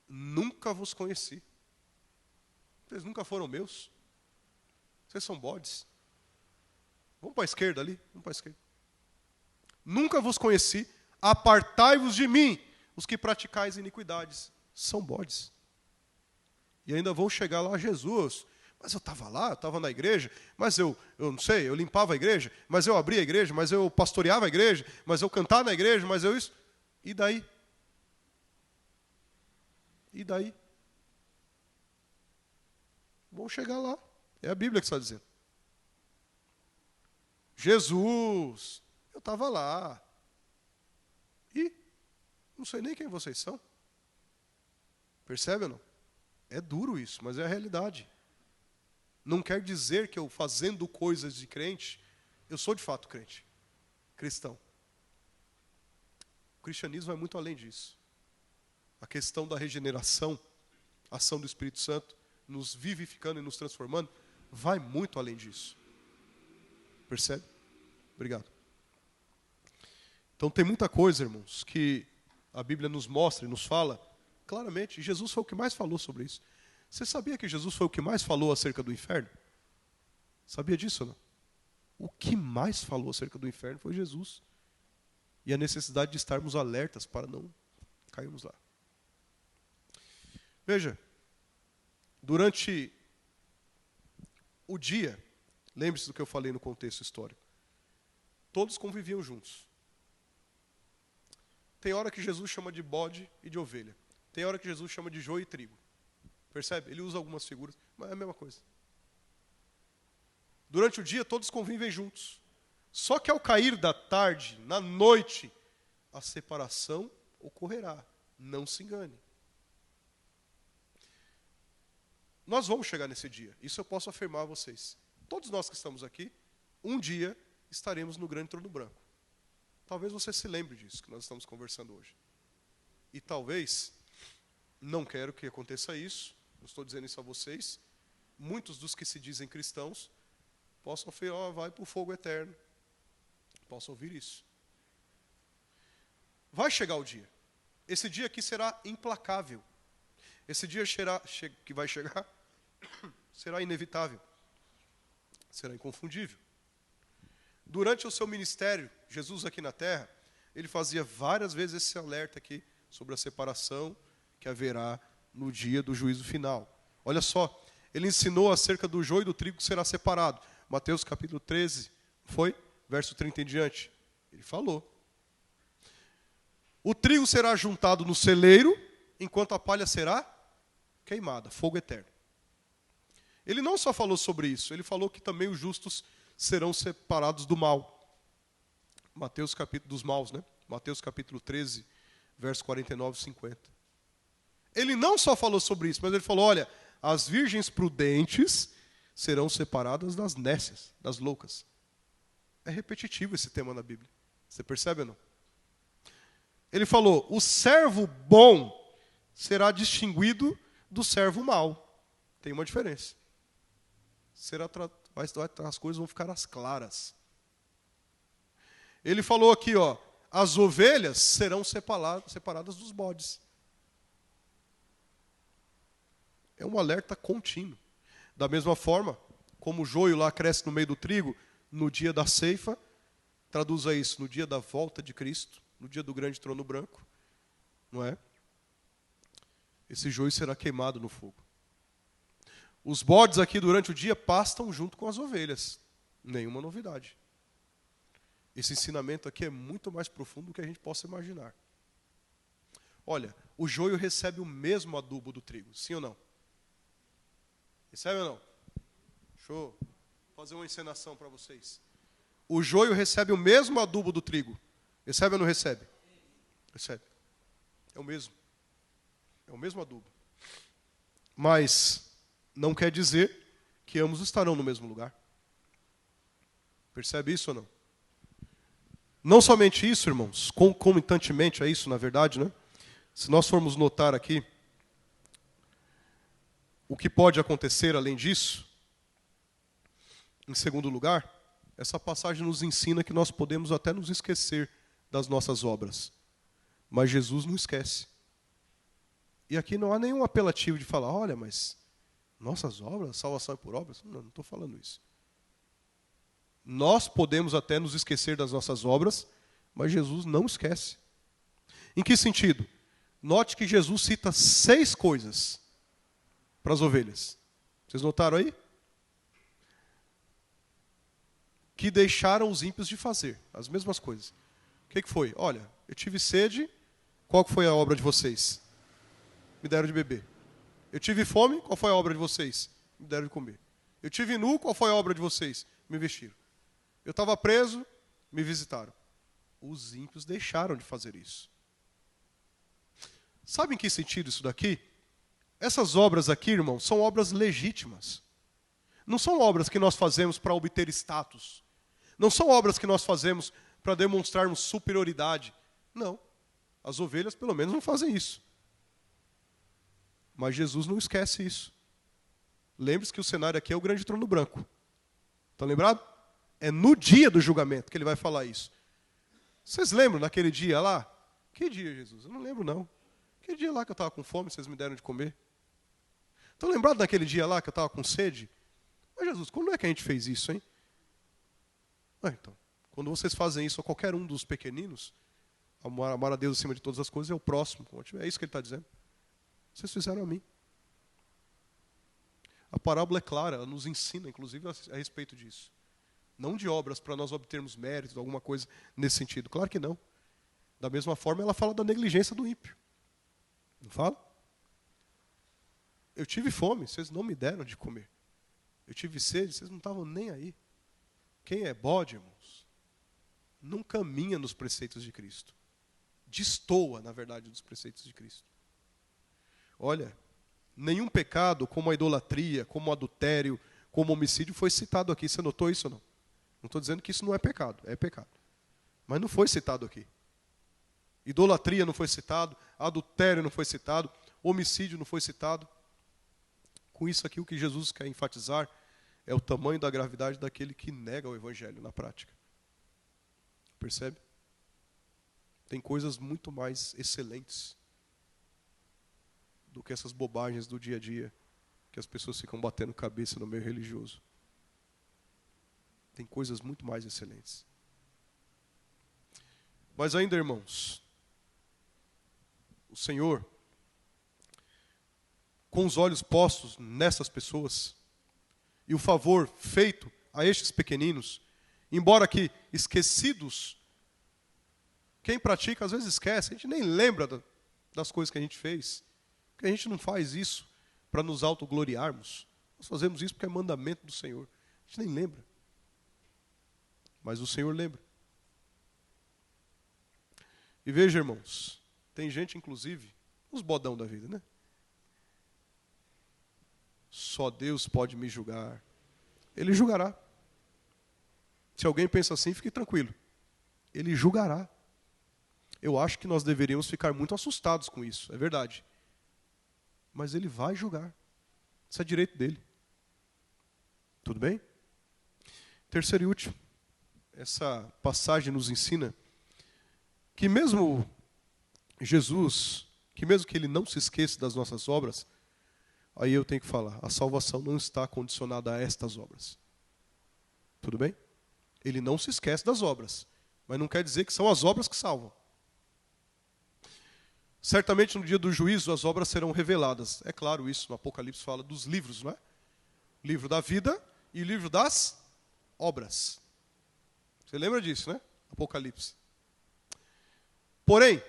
Nunca vos conheci. Vocês nunca foram meus. Vocês são bodes. Vamos para a esquerda ali. Vamos para a esquerda. Nunca vos conheci. Apartai-vos de mim, os que praticais iniquidades. São bodes. E ainda vão chegar lá, Jesus, mas eu estava lá, eu estava na igreja, mas eu não sei, eu limpava a igreja, mas eu abria a igreja, mas eu pastoreava a igreja, mas eu cantava na igreja, mas eu isso. E daí? E daí? Vão chegar lá. É a Bíblia que está dizendo. Jesus, eu estava lá. E não sei nem quem vocês são. Percebe ou não? É duro isso, mas é a realidade. Não quer dizer que eu fazendo coisas de crente, eu sou de fato crente, cristão. O cristianismo vai muito além disso. A questão da regeneração, a ação do Espírito Santo, nos vivificando e nos transformando, vai muito além disso. Percebe? Obrigado. Então tem muita coisa, irmãos, que a Bíblia nos mostra e nos fala claramente. E Jesus foi o que mais falou sobre isso. Você sabia que Jesus foi o que mais falou acerca do inferno? Sabia disso ou não? O que mais falou acerca do inferno foi Jesus. E a necessidade de estarmos alertas para não cairmos lá. Veja, durante o dia, lembre-se do que eu falei no contexto histórico, todos conviviam juntos. Tem hora que Jesus chama de bode e de ovelha. Tem hora que Jesus chama de joio e trigo. Percebe? Ele usa algumas figuras, mas é a mesma coisa. Durante o dia, todos convivem juntos. Só que ao cair da tarde, na noite, a separação ocorrerá. Não se engane. Nós vamos chegar nesse dia. Isso eu posso afirmar a vocês. Todos nós que estamos aqui, um dia estaremos no grande trono branco. Talvez você se lembre disso que nós estamos conversando hoje. E talvez, não quero que aconteça isso, não estou dizendo isso a vocês, muitos dos que se dizem cristãos possam falar, vai para o fogo eterno. Possam ouvir isso. Vai chegar o dia. Esse dia aqui será implacável. Esse dia que vai chegar será inevitável. Será inconfundível. Durante o seu ministério, Jesus aqui na terra, ele fazia várias vezes esse alerta aqui sobre a separação que haverá no dia do juízo final. Olha só, ele ensinou acerca do joio e do trigo que será separado. Mateus capítulo 13, foi? Verso 30 em diante. Ele falou. O trigo será juntado no celeiro, enquanto a palha será queimada, fogo eterno. Ele não só falou sobre isso, ele falou que também os justos serão separados do mal. Mateus capítulo dos maus, né? Mateus capítulo 13, verso 49 e 50. Ele não só falou sobre isso, mas ele falou, olha, as virgens prudentes serão separadas das nécias, das loucas. É repetitivo esse tema na Bíblia. Você percebe ou não? Ele falou, o servo bom será distinguido do servo mau. Tem uma diferença. As coisas vão ficar às claras. Ele falou aqui, ó, as ovelhas serão separadas dos bodes. É um alerta contínuo. Da mesma forma, como o joio lá cresce no meio do trigo, no dia da ceifa, traduza isso, no dia da volta de Cristo, no dia do grande trono branco, não é? Esse joio será queimado no fogo. Os bodes aqui durante o dia pastam junto com as ovelhas. Nenhuma novidade. Esse ensinamento aqui é muito mais profundo do que a gente possa imaginar. Olha, o joio recebe o mesmo adubo do trigo, sim ou não? Recebe ou não? Show. Vou fazer uma encenação para vocês. O joio recebe o mesmo adubo do trigo. Recebe ou não recebe? Recebe. É o mesmo. É o mesmo adubo. Mas não quer dizer que ambos estarão no mesmo lugar. Percebe isso ou não? Não somente isso, irmãos, concomitantemente a isso, na verdade, né? Se nós formos notar aqui, o que pode acontecer além disso, em segundo lugar, essa passagem nos ensina que nós podemos até nos esquecer das nossas obras. Mas Jesus não esquece. E aqui não há nenhum apelativo de falar, olha, mas nossas obras, salvação é por obras? Não estou falando isso. Nós podemos até nos esquecer das nossas obras, mas Jesus não esquece. Em que sentido? Note que Jesus cita 6 coisas para as ovelhas. Vocês notaram aí? Que deixaram os ímpios de fazer as mesmas coisas. O que foi? Olha, eu tive sede, qual foi a obra de vocês? Me deram de beber. Eu tive fome, qual foi a obra de vocês? Me deram de comer. Eu tive nu, qual foi a obra de vocês? Me vestiram. Eu estava preso, me visitaram. Os ímpios deixaram de fazer isso. Sabe em que sentido isso daqui? Essas obras aqui, irmão, são obras legítimas. Não são obras que nós fazemos para obter status. Não são obras que nós fazemos para demonstrarmos superioridade. Não. As ovelhas, pelo menos, não fazem isso. Mas Jesus não esquece isso. Lembre-se que o cenário aqui é o grande trono branco. Estão lembrados? É no dia do julgamento que ele vai falar isso. Vocês lembram naquele dia lá? Que dia, Jesus? Eu não lembro, não. Que dia lá que eu estava com fome, vocês me deram de comer? Estão lembrados naquele dia lá que eu estava com sede? Mas, Jesus, quando é que a gente fez isso, hein? Então, quando vocês fazem isso a qualquer um dos pequeninos, amar a Deus acima de todas as coisas é o próximo. É isso que ele está dizendo. Vocês fizeram a mim. A parábola é clara, ela nos ensina, inclusive, a respeito disso. Não de obras para nós obtermos méritos, alguma coisa nesse sentido. Claro que não. Da mesma forma, ela fala da negligência do ímpio. Não fala? Eu tive fome, vocês não me deram de comer. Eu tive sede, vocês não estavam nem aí. Quem é bode, irmãos, não caminha nos preceitos de Cristo. Destoa, na verdade, dos preceitos de Cristo. Olha, nenhum pecado, como a idolatria, como o adultério, como o homicídio, foi citado aqui. Você notou isso ou não? Não estou dizendo que isso não é pecado. É pecado. Mas não foi citado aqui. Idolatria não foi citado, adultério não foi citado, homicídio não foi citado. Com isso aqui, o que Jesus quer enfatizar é o tamanho da gravidade daquele que nega o Evangelho na prática. Percebe? Tem coisas muito mais excelentes do que essas bobagens do dia a dia que as pessoas ficam batendo cabeça no meio religioso. Tem coisas muito mais excelentes. Mas ainda, irmãos, o Senhor, com os olhos postos nessas pessoas, e o favor feito a estes pequeninos, embora que esquecidos, quem pratica às vezes esquece, a gente nem lembra das coisas que a gente fez, porque a gente não faz isso para nos autogloriarmos, nós fazemos isso porque é mandamento do Senhor, a gente nem lembra, mas o Senhor lembra. E veja, irmãos, tem gente, inclusive, os bodão da vida, né? Só Deus pode me julgar. Ele julgará. Se alguém pensa assim, fique tranquilo. Ele julgará. Eu acho que nós deveríamos ficar muito assustados com isso, é verdade. Mas ele vai julgar. Isso é direito dele. Tudo bem? Terceiro e último. Essa passagem nos ensina que mesmo Jesus, que mesmo que ele não se esqueça das nossas obras, aí eu tenho que falar, a salvação não está condicionada a estas obras. Tudo bem? Ele não se esquece das obras, mas não quer dizer que são as obras que salvam. Certamente no dia do juízo as obras serão reveladas. É claro isso, no Apocalipse fala dos livros, não é? O livro da vida e o livro das obras. Você lembra disso, né? Apocalipse. Porém,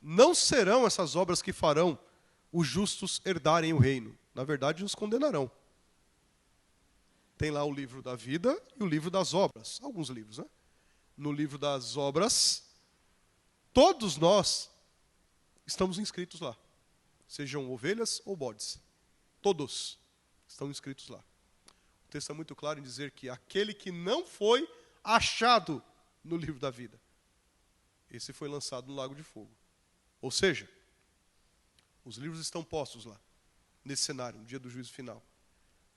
não serão essas obras que farão os justos herdarem o reino. Na verdade, os condenarão. Tem lá o livro da vida e o livro das obras. Alguns livros, né? No livro das obras, todos nós estamos inscritos lá. Sejam ovelhas ou bodes. Todos estão inscritos lá. O texto é muito claro em dizer que aquele que não foi achado no livro da vida, esse foi lançado no lago de fogo. Ou seja, os livros estão postos lá, nesse cenário, no dia do juízo final.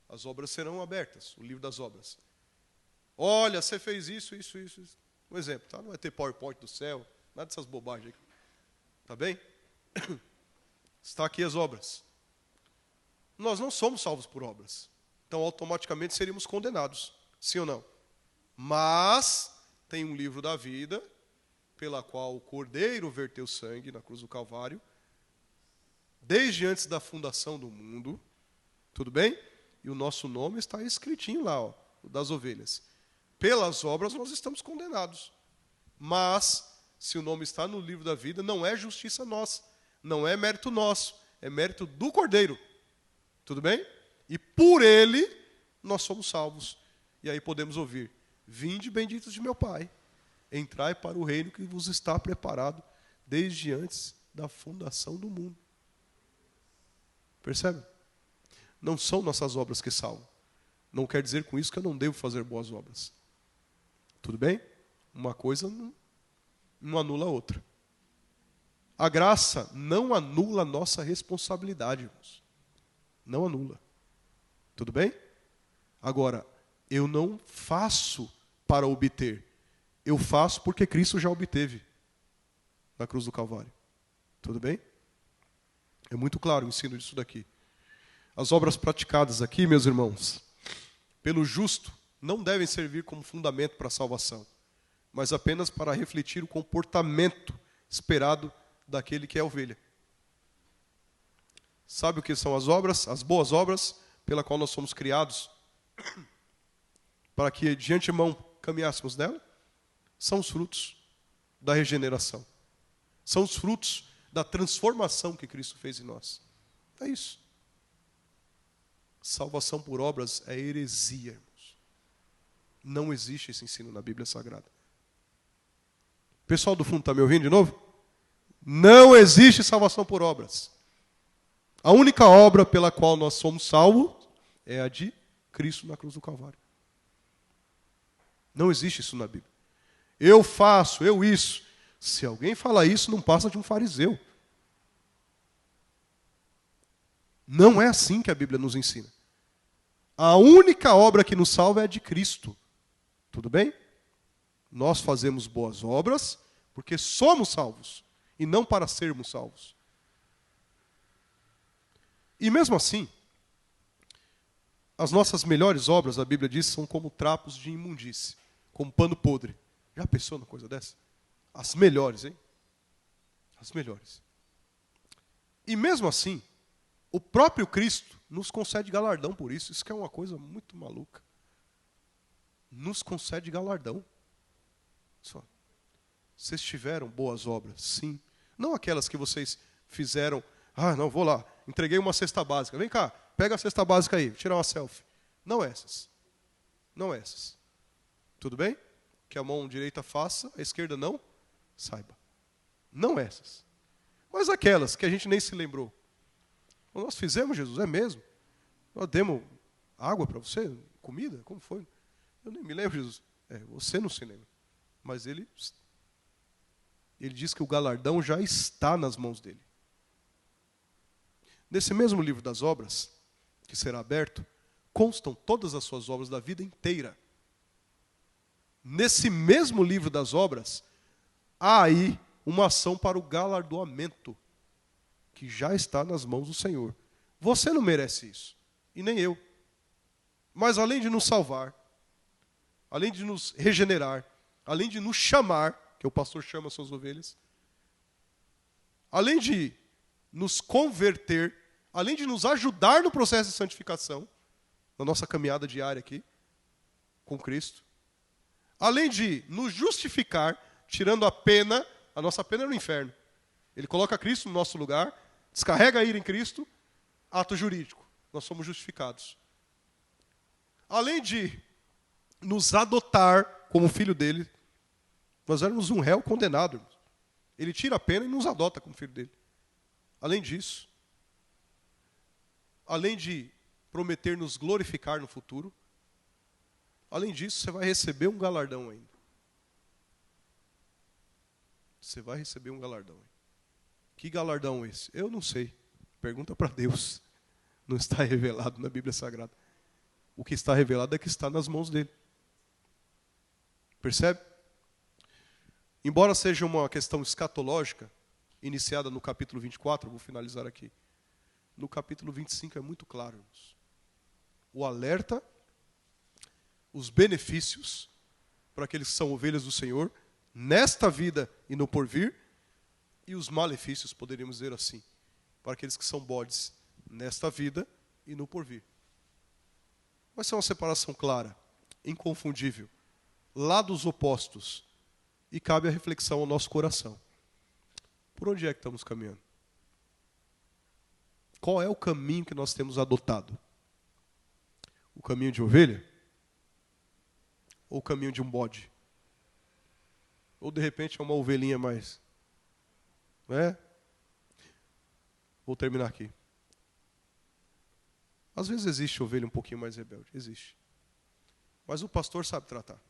As obras serão abertas, o livro das obras. Olha, você fez isso. Um exemplo, tá? Não vai ter PowerPoint do céu, nada dessas bobagens aí. Tá bem? Está aqui as obras. Nós não somos salvos por obras. Então, automaticamente, seríamos condenados. Sim ou não? Mas, tem um livro da vida, pela qual o Cordeiro verteu sangue na cruz do Calvário, desde antes da fundação do mundo, tudo bem? E o nosso nome está escritinho lá, ó, das ovelhas. Pelas obras nós estamos condenados. Mas, se o nome está no livro da vida, não é justiça nossa, não é mérito nosso, é mérito do Cordeiro. Tudo bem? E por ele nós somos salvos. E aí podemos ouvir: vinde benditos de meu Pai, entrai para o reino que vos está preparado desde antes da fundação do mundo. Percebe? Não são nossas obras que salvam. Não quer dizer com isso que eu não devo fazer boas obras. Tudo bem? Uma coisa não anula a outra. A graça não anula a nossa responsabilidade, irmãos. Não anula. Tudo bem? Agora, eu não faço para obter. Eu faço porque Cristo já obteve na cruz do Calvário. Tudo bem? É muito claro o ensino disso daqui. As obras praticadas aqui, meus irmãos, pelo justo, não devem servir como fundamento para a salvação, mas apenas para refletir o comportamento esperado daquele que é ovelha. Sabe o que são as obras? As boas obras pela qual nós somos criados, para que de antemão caminhássemos nela? São os frutos da regeneração. São os frutos da transformação que Cristo fez em nós. É isso. Salvação por obras é heresia, irmãos. Não existe esse ensino na Bíblia Sagrada. Pessoal do fundo, está me ouvindo de novo? Não existe salvação por obras. A única obra pela qual nós somos salvos é a de Cristo na cruz do Calvário. Não existe isso na Bíblia. Eu faço, eu isso. Se alguém fala isso, não passa de um fariseu. Não é assim que a Bíblia nos ensina. A única obra que nos salva é a de Cristo. Tudo bem? Nós fazemos boas obras porque somos salvos e não para sermos salvos. E mesmo assim, as nossas melhores obras, a Bíblia diz, são como trapos de imundície, como pano podre. Já pensou numa coisa dessa? As melhores, hein? As melhores. E mesmo assim, o próprio Cristo nos concede galardão por isso. Isso que é uma coisa muito maluca. Nos concede galardão. Só. Vocês tiveram boas obras, sim. Não aquelas que vocês fizeram. Ah, não, vou lá. Entreguei uma cesta básica. Vem cá, pega a cesta básica aí, tirar uma selfie. Não essas. Não essas. Tudo bem? Que a mão direita faça, a esquerda não saiba. Não essas. Mas aquelas que a gente nem se lembrou. Nós fizemos, Jesus, é mesmo? Nós demos água para você? Comida? Como foi? Eu nem me lembro, Jesus. Você não se lembra. Mas ele diz que o galardão já está nas mãos dele. Nesse mesmo livro das obras, que será aberto, constam todas as suas obras da vida inteira. Nesse mesmo livro das obras, há aí uma ação para o galardoamento, que já está nas mãos do Senhor. Você não merece isso, e nem eu. Mas além de nos salvar, além de nos regenerar, além de nos chamar, que o pastor chama as suas ovelhas, além de nos converter, além de nos ajudar no processo de santificação, na nossa caminhada diária aqui, com Cristo, além de nos justificar, tirando a pena, a nossa pena é no inferno. Ele coloca Cristo no nosso lugar, descarrega a ira em Cristo, ato jurídico. Nós somos justificados. Além de nos adotar como filho dele, nós éramos um réu condenado. Ele tira a pena e nos adota como filho dele. Além disso, além de prometer nos glorificar no futuro, além disso, você vai receber um galardão ainda. Você vai receber um galardão. Que galardão é esse? Eu não sei. Pergunta para Deus. Não está revelado na Bíblia Sagrada. O que está revelado é que está nas mãos dele. Percebe? Embora seja uma questão escatológica, iniciada no capítulo 24, vou finalizar aqui. No capítulo 25 é muito claro. O alerta, os benefícios para aqueles que são ovelhas do Senhor, nesta vida e no porvir, e os malefícios, poderíamos dizer assim, para aqueles que são bodes, nesta vida e no porvir. Vai ser uma separação clara, inconfundível, lados opostos, e cabe a reflexão ao nosso coração. Por onde é que estamos caminhando? Qual é o caminho que nós temos adotado? O caminho de ovelha? Ou o caminho de um bode? Ou de repente é uma ovelhinha mais? Não é? Vou terminar aqui. Às vezes existe ovelha um pouquinho mais rebelde, existe. Mas o pastor sabe tratar.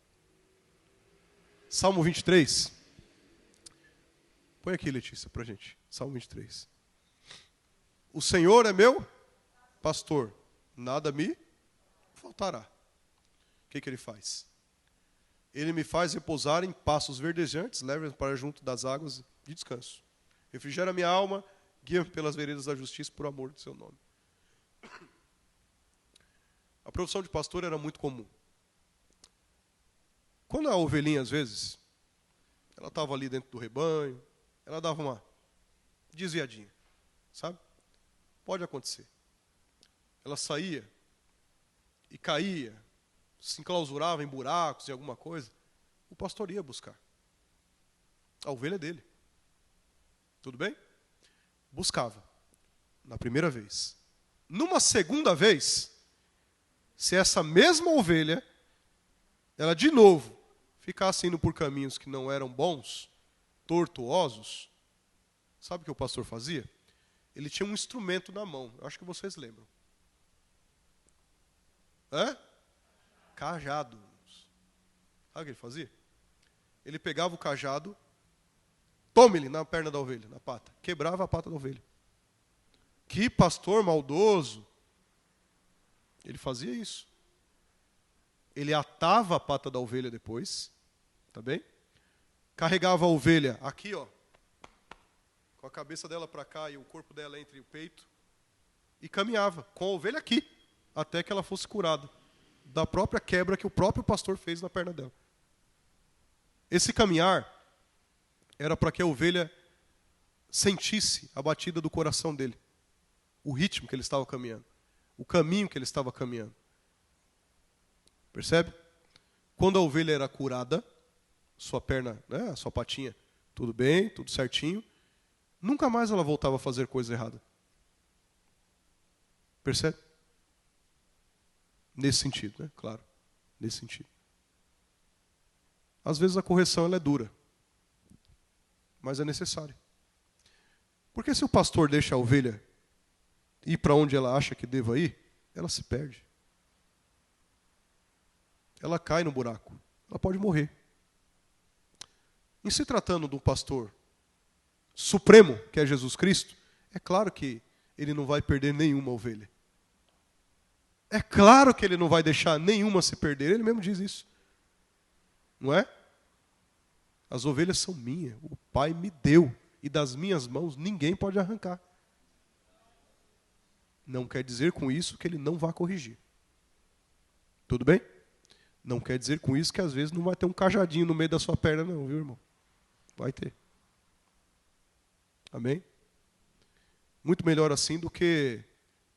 Salmo 23. Põe aqui, Letícia, pra gente. Salmo 23. O Senhor é meu pastor, nada me faltará. O que ele faz? Ele me faz repousar em pastos verdejantes, leva-me para junto das águas de descanso. Refrigera minha alma, guia-me pelas veredas da justiça por amor do seu nome. A profissão de pastor era muito comum. Quando a ovelhinha, às vezes, ela estava ali dentro do rebanho, ela dava uma desviadinha, sabe? Pode acontecer. Ela saía e caía, se enclausurava em buracos, em alguma coisa, o pastor ia buscar. A ovelha é dele. Tudo bem? Buscava. Na primeira vez. Numa segunda vez, se essa mesma ovelha, ela de novo ficasse indo por caminhos que não eram bons, tortuosos, sabe o que o pastor fazia? Ele tinha um instrumento na mão. Eu acho que vocês lembram. Cajado. Sabe o que ele fazia? Ele pegava o cajado, tome-lhe na perna da ovelha, na pata. Quebrava a pata da ovelha. Que pastor maldoso. Ele fazia isso. Ele atava a pata da ovelha depois, tá bem? Carregava a ovelha aqui, ó, com a cabeça dela para cá e o corpo dela entre o peito, e caminhava com a ovelha aqui, até que ela fosse curada da própria quebra que o próprio pastor fez na perna dela. Esse caminhar era para que a ovelha sentisse a batida do coração dele, o ritmo que ele estava caminhando, o caminho que ele estava caminhando. Percebe? Quando a ovelha era curada, sua perna, né, sua patinha, tudo bem, tudo certinho, nunca mais ela voltava a fazer coisa errada. Percebe? Nesse sentido, né? Claro, nesse sentido. Às vezes a correção ela é dura, mas é necessária. Porque se o pastor deixa a ovelha ir para onde ela acha que deva ir, ela se perde. Ela cai no buraco. Ela pode morrer. Em se tratando de um pastor supremo, que é Jesus Cristo, é claro que ele não vai perder nenhuma ovelha. É claro que ele não vai deixar nenhuma se perder. Ele mesmo diz isso. Não é? As ovelhas são minhas. O Pai me deu. E das minhas mãos ninguém pode arrancar. Não quer dizer com isso que ele não vá corrigir. Tudo bem? Não quer dizer com isso que às vezes não vai ter um cajadinho no meio da sua perna não, viu, irmão? Vai ter. Amém? Muito melhor assim do que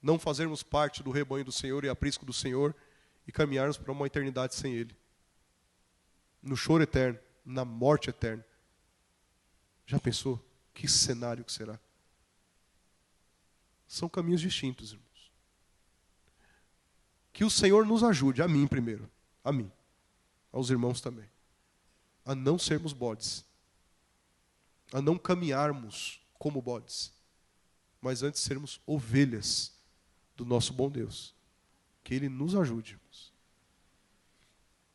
não fazermos parte do rebanho do Senhor e aprisco do Senhor e caminharmos para uma eternidade sem Ele. No choro eterno, na morte eterna. Já pensou? Que cenário que será? São caminhos distintos, irmãos. Que o Senhor nos ajude, a mim primeiro, a mim, aos irmãos também, a não sermos bodes, a não caminharmos como bodes, mas antes sermos ovelhas do nosso bom Deus. Que Ele nos ajude, irmãos.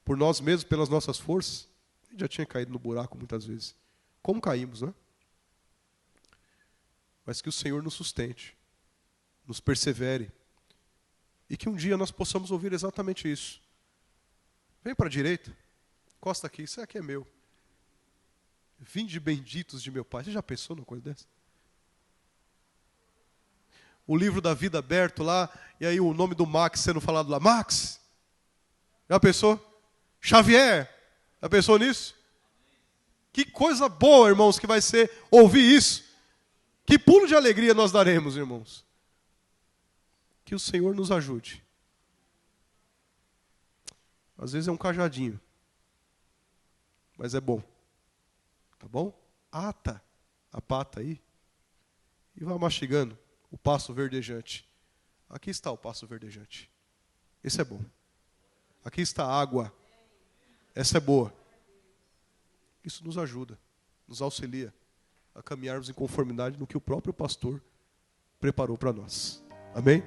Por nós mesmos, pelas nossas forças, a gente já tinha caído no buraco muitas vezes. Como caímos, né? Mas que o Senhor nos sustente, nos persevere, e que um dia nós possamos ouvir exatamente isso. Vem para a direita, encosta aqui, isso aqui é meu. Vinde benditos de meu Pai. Você já pensou numa coisa dessa? O livro da vida aberto lá, e aí o nome do Max sendo falado lá. Max! Já pensou? Xavier! Já pensou nisso? Que coisa boa, irmãos, que vai ser ouvir isso. Que pulo de alegria nós daremos, irmãos. Que o Senhor nos ajude. Às vezes é um cajadinho, mas é bom. Tá bom? Ata a pata aí e vai mastigando o pasto verdejante. Aqui está o pasto verdejante. Esse é bom. Aqui está a água. Essa é boa. Isso nos ajuda, nos auxilia a caminharmos em conformidade no que o próprio pastor preparou para nós. Amém?